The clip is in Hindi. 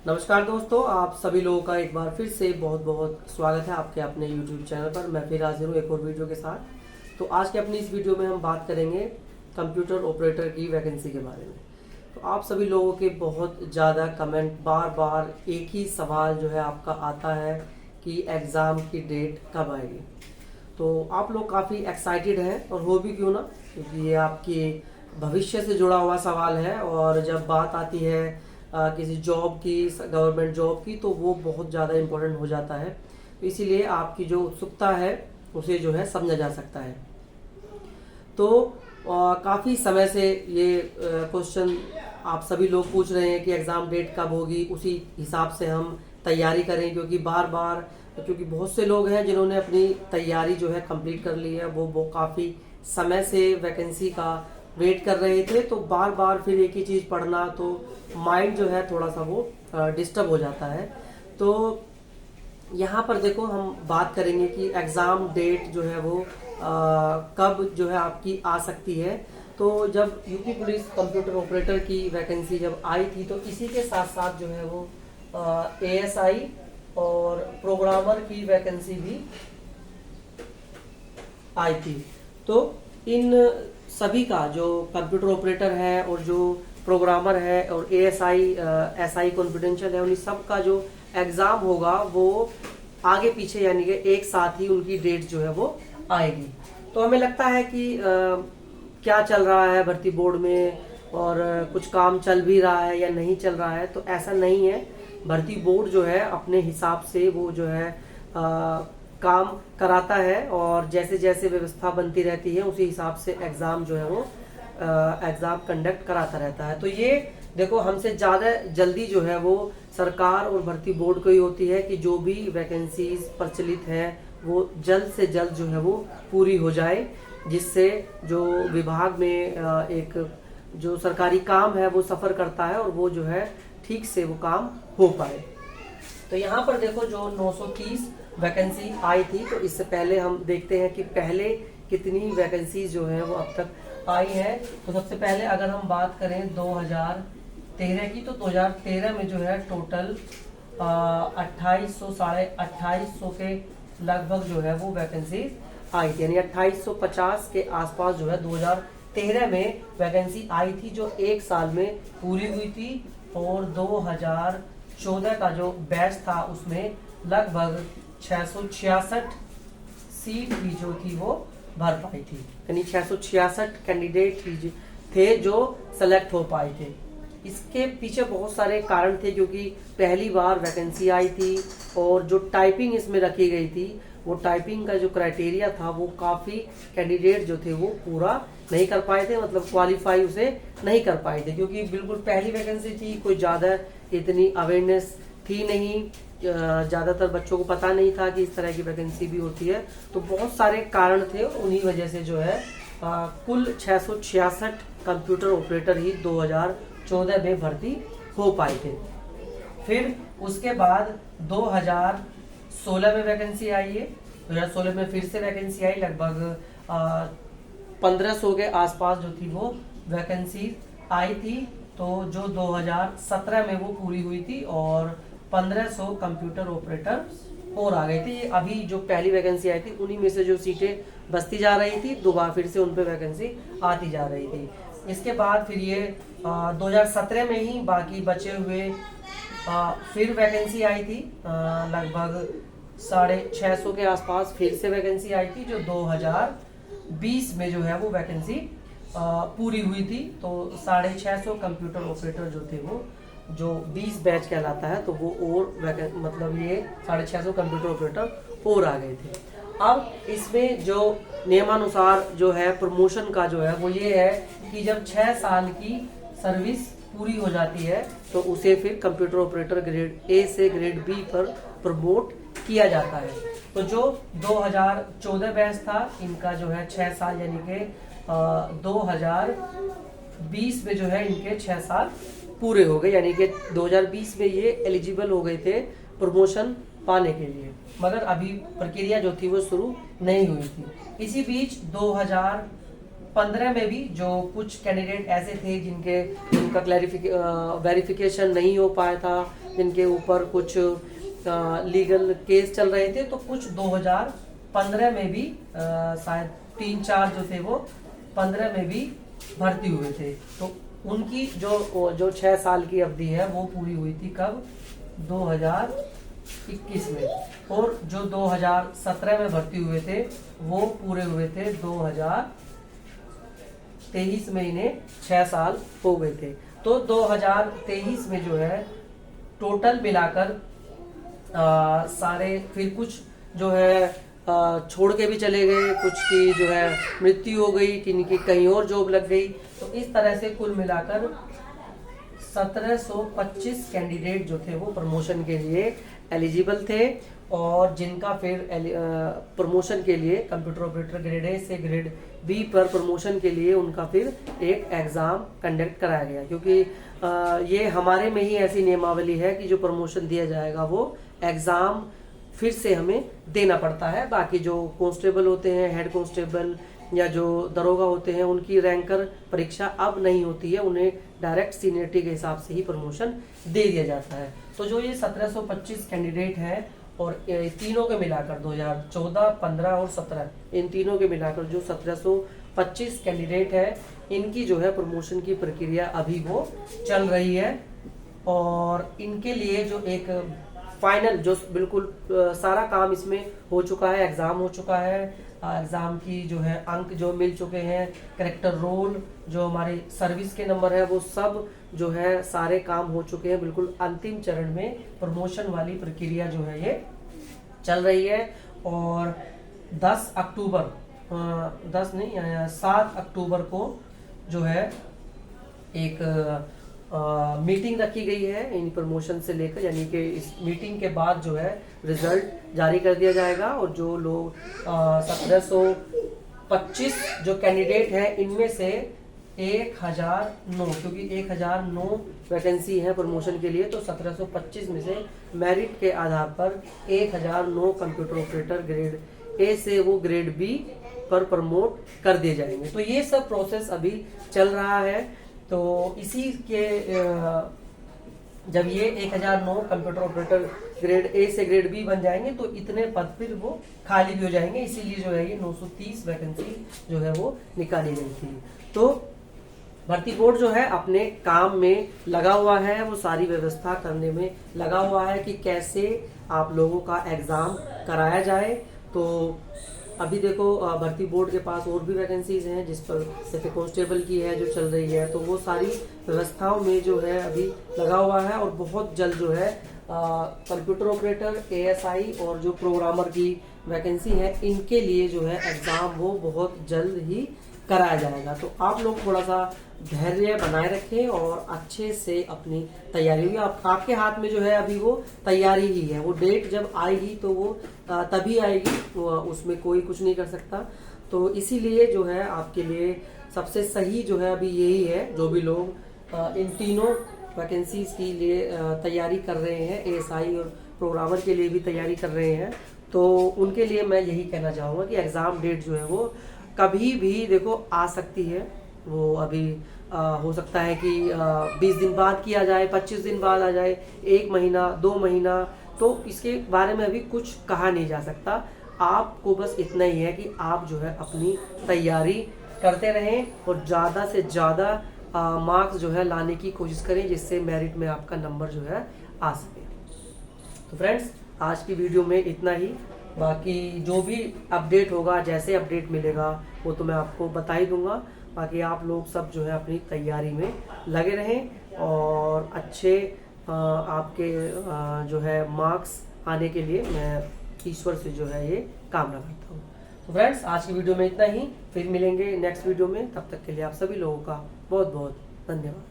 नमस्कार दोस्तों, आप सभी लोगों का एक बार फिर से बहुत बहुत स्वागत है आपके अपने YouTube चैनल पर। मैं फिर हाजिर हूँ एक और वीडियो के साथ। तो आज के अपनी इस वीडियो में हम बात करेंगे कंप्यूटर ऑपरेटर की वैकेंसी के बारे में। तो आप सभी लोगों के बहुत ज़्यादा कमेंट, बार बार एक ही सवाल जो है आपका आता है कि एग्ज़ाम की डेट कब आएगी। तो आप लोग काफ़ी एक्साइटेड हैं, और हो भी क्यों ना, क्योंकि ये आपके भविष्य से जुड़ा हुआ सवाल है। और जब बात आती है किसी जॉब की, गवर्नमेंट जॉब की, तो वो बहुत ज़्यादा इम्पोर्टेंट हो जाता है। तो इसीलिए आपकी जो उत्सुकता है उसे जो है समझा जा सकता है। तो काफ़ी समय से ये क्वेश्चन आप सभी लोग पूछ रहे हैं कि एग्ज़ाम डेट कब होगी, उसी हिसाब से हम तैयारी करें। क्योंकि बहुत से लोग हैं जिन्होंने अपनी तैयारी जो है कंप्लीट कर ली है, वो काफ़ी समय से वैकेंसी का वेट कर रहे थे। तो बार बार फिर एक ही चीज़ पढ़ना, तो माइंड जो है थोड़ा सा वो डिस्टर्ब हो जाता है। तो यहाँ पर देखो, हम बात करेंगे कि एग्ज़ाम डेट जो है वो कब जो है आपकी आ सकती है। तो जब यूपी पुलिस कंप्यूटर ऑपरेटर की वैकेंसी जब आई थी, तो इसी के साथ साथ जो है वो एएसआई और प्रोग्रामर की वैकेंसी भी आई थी। तो इन सभी का जो कंप्यूटर ऑपरेटर है और जो प्रोग्रामर है और एएसआई एसआई कॉन्फिडेंशियल है, उन सब का जो एग्जाम होगा वो आगे पीछे, यानी कि एक साथ ही उनकी डेट जो है वो आएगी। तो हमें लगता है कि क्या चल रहा है भर्ती बोर्ड में, और कुछ काम चल भी रहा है या नहीं चल रहा है। तो ऐसा नहीं है। भर्ती बोर्ड जो है अपने हिसाब से वो जो है काम कराता है, और जैसे जैसे व्यवस्था बनती रहती है उसी हिसाब से एग्जाम जो है वो एग्जाम कंडक्ट कराता रहता है। तो ये देखो, हमसे ज्यादा जल्दी जो है वो सरकार और भर्ती बोर्ड को ही होती है कि जो भी वैकेंसीज प्रचलित है वो जल्द से जल्द जो है वो पूरी हो जाए, जिससे जो विभाग में एक जो सरकारी काम है वो सफर करता है, और वो जो है ठीक से वो काम हो पाए। तो यहाँ पर देखो, जो 930 वैकेंसी आई थी, तो इससे पहले हम देखते हैं कि पहले कितनी वैकेंसी जो है वो अब तक आई है। तो सबसे पहले अगर हम बात करें 2013 की, तो 2013 में जो है टोटल 2800, 2850 के लगभग जो है वो वैकेंसी आई थी, यानी 2850 के आसपास जो है 2013 में वैकेंसी आई थी, जो एक साल में पूरी हुई थी। और 2014 का जो बैच था उसमें लगभग 666 सीट भी जो थी वो भर पाई थी, यानी 666 कैंडिडेट ही थे जो सेलेक्ट हो पाए थे। इसके पीछे बहुत सारे कारण थे, क्योंकि पहली बार वैकेंसी आई थी, और जो टाइपिंग इसमें रखी गई थी, वो टाइपिंग का जो क्राइटेरिया था वो काफी कैंडिडेट जो थे वो पूरा नहीं कर पाए थे, मतलब क्वालिफाई उसे नहीं कर पाए थे, क्योंकि बिल्कुल पहली वैकेंसी थी। कोई ज्यादा इतनी अवेयरनेस थी नहीं, ज्यादातर बच्चों को पता नहीं था कि इस तरह की वैकेंसी भी होती है। तो बहुत सारे कारण थे, और उन्हीं वजह से जो है कुल 666 कंप्यूटर ऑपरेटर ही 2014 में भर्ती हो पाए थे। फिर उसके बाद 2016 में वैकेंसी आई है। 2016 में फिर से वैकेंसी आई, लगभग 1500 के आसपास जो थी वो वैकेंसी आई थी। तो जो 2017 में वो पूरी हुई थी, और 1500 कंप्यूटर ऑपरेटर और आ गए थे। ये अभी जो पहली वैकेंसी आई थी उन्हीं में से जो सीटें बचती जा रही थी, दोबारा फिर से उन पे वैकेंसी आती जा रही थी। इसके बाद फिर ये 2017 में ही बाकी बचे हुए फिर वैकेंसी आई थी, लगभग 650 के आसपास फिर से वैकेंसी आई थी, जो 2020 में जो है वो वैकेंसी पूरी हुई थी। तो 650 कंप्यूटर ऑपरेटर जो थे वो जो 20 बैच कहलाता है, तो वो और मतलब ये 650 कंप्यूटर ऑपरेटर और आ गए थे। अब इसमें जो नियमानुसार जो है प्रमोशन का जो है वो ये है कि जब 6 साल की सर्विस पूरी हो जाती है, तो उसे फिर कंप्यूटर ऑपरेटर ग्रेड ए से ग्रेड बी पर प्रमोट किया जाता है। तो जो 2014 बैच था, इनका जो है 6 साल, यानी कि 2020 में जो है इनके 6 साल पूरे हो गए, यानी कि 2020 में ये एलिजिबल हो गए थे प्रमोशन पाने के लिए, मगर अभी प्रक्रिया जो थी वो शुरू नहीं हुई थी। इसी बीच 15 में भी जो कुछ कैंडिडेट ऐसे थे जिनका वेरिफिकेशन नहीं हो पाया था, जिनके ऊपर कुछ लीगल केस चल रहे थे, तो कुछ 2015 में भी शायद 3-4 जो थे वो 15 में भी भर्ती हुए थे। तो उनकी जो 6 साल की अवधि है वो पूरी हुई थी कब? 2021 में। और जो 2017 में भर्ती हुए थे वो पूरे हुए थे 2023 में, इन्हें 6 साल हो गए थे। तो 2023 में जो है टोटल मिलाकर सारे, फिर कुछ जो है छोड़ के भी चले गए, कुछ की जो है मृत्यु हो गई, किन्हीं कहीं और जॉब लग गई। तो इस तरह से कुल मिलाकर 1725 कैंडिडेट जो थे वो प्रमोशन के लिए एलिजिबल थे, और जिनका फिर प्रमोशन के लिए कंप्यूटर ऑपरेटर ग्रेड ए से ग्रेड बी पर प्रमोशन के लिए उनका फिर एक एग्जाम कंडक्ट कराया गया। क्योंकि ये हमारे में ही ऐसी नियमावली है कि जो प्रमोशन दिया जाएगा वो एग्जाम फिर से हमें देना पड़ता है। बाकी जो कांस्टेबल होते हैं, हेड कांस्टेबल या जो दरोगा होते हैं, उनकी रैंकर परीक्षा अब नहीं होती है, उन्हें डायरेक्ट सीनियरिटी के हिसाब से ही प्रमोशन दे दिया जाता है। तो जो ये 1725 कैंडिडेट हैं, और तीनों के मिलाकर 2014, 15 और 17, इन तीनों के मिलाकर जो 1725 कैंडिडेट है, इनकी जो है प्रमोशन की प्रक्रिया अभी वो चल रही है। और इनके लिए जो एक फाइनल जो बिल्कुल सारा काम इसमें हो चुका है, एग्जाम हो चुका है, एग्जाम की जो है अंक जो मिल चुके हैं, कैरेक्टर रोल, जो हमारे सर्विस के नंबर है, वो सब जो है सारे काम हो चुके हैं। बिल्कुल अंतिम चरण में प्रमोशन वाली प्रक्रिया जो है ये चल रही है। और 10 अक्टूबर 7 अक्टूबर को जो है एक मीटिंग रखी गई है इन प्रमोशन से लेकर, यानी कि इस मीटिंग के बाद जो है रिजल्ट जारी कर दिया जाएगा। और जो लोग 1725 जो कैंडिडेट हैं, इनमें से 1009, क्योंकि 1009 वैकेंसी है प्रमोशन के लिए, तो 1725 में से मेरिट के आधार पर 1009 कंप्यूटर ऑपरेटर ग्रेड ए से वो ग्रेड बी पर प्रमोट कर दिए जाएंगे। तो ये सब प्रोसेस अभी चल रहा है। तो इसी के जब ये 1009 कंप्यूटर ऑपरेटर ग्रेड ए से ग्रेड बी बन जाएंगे, तो इतने पद फिर वो खाली भी हो जाएंगे। इसीलिए जो है ये 930 वैकेंसी जो है वो निकाली गई थी। तो भर्ती बोर्ड जो है अपने काम में लगा हुआ है, वो सारी व्यवस्था करने में लगा हुआ है कि कैसे आप लोगों का एग्जाम कराया जाए। तो अभी देखो भर्ती बोर्ड के पास और भी वैकेंसीज हैं, जिस पर जैसे कांस्टेबल की है जो चल रही है, तो वो सारी व्यवस्थाओं में जो है अभी लगा हुआ है। और बहुत जल्द जो है कंप्यूटर ऑपरेटर, एएसआई और जो प्रोग्रामर की वैकेंसी है, इनके लिए जो है एग्जाम वो बहुत जल्द ही कराया जाएगा। तो आप लोग थोड़ा सा धैर्य बनाए रखें और अच्छे से अपनी तैयारी होगी। आपके हाथ में जो है अभी वो तैयारी ही है। वो डेट जब आएगी तो वो तभी आएगी, उसमें कोई कुछ नहीं कर सकता। तो इसीलिए जो है आपके लिए सबसे सही जो है अभी यही है, जो भी लोग इन तीनों वैकेंसीज के लिए तैयारी कर रहे हैं, एएसआई और प्रोग्रामर के लिए भी तैयारी कर रहे हैं, तो उनके लिए मैं यही कहना चाहूँगा कि एग्ज़ाम डेट जो है वो कभी भी देखो आ सकती है। वो अभी हो सकता है कि 20 दिन बाद किया जाए, 25 दिन बाद आ जाए, 1 महीना 2 महीना, तो इसके बारे में अभी कुछ कहा नहीं जा सकता। आपको बस इतना ही है कि आप जो है अपनी तैयारी करते रहें और ज़्यादा से ज़्यादा मार्क्स जो है लाने की कोशिश करें, जिससे मेरिट में आपका नंबर जो है आ सके। तो फ्रेंड्स, आज की वीडियो में इतना ही। बाकी जो भी अपडेट होगा, जैसे अपडेट मिलेगा वो तो मैं आपको बता ही दूंगा। बाकी आप लोग सब जो है अपनी तैयारी में लगे रहें और अच्छे आपके जो है मार्क्स आने के लिए मैं ईश्वर से जो है ये कामना करता हूँ। तो फ्रेंड्स, आज की वीडियो में इतना ही। फिर मिलेंगे नेक्स्ट वीडियो में। तब तक के लिए आप सभी लोगों का बहुत बहुत धन्यवाद।